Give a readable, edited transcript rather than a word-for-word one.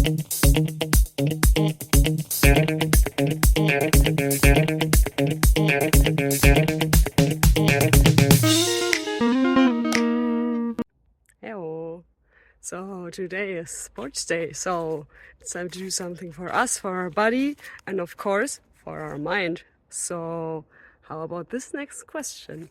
Hello. So today is sports day, so it's time to do something for us, for our body, and of course for our mind. So how about this next question?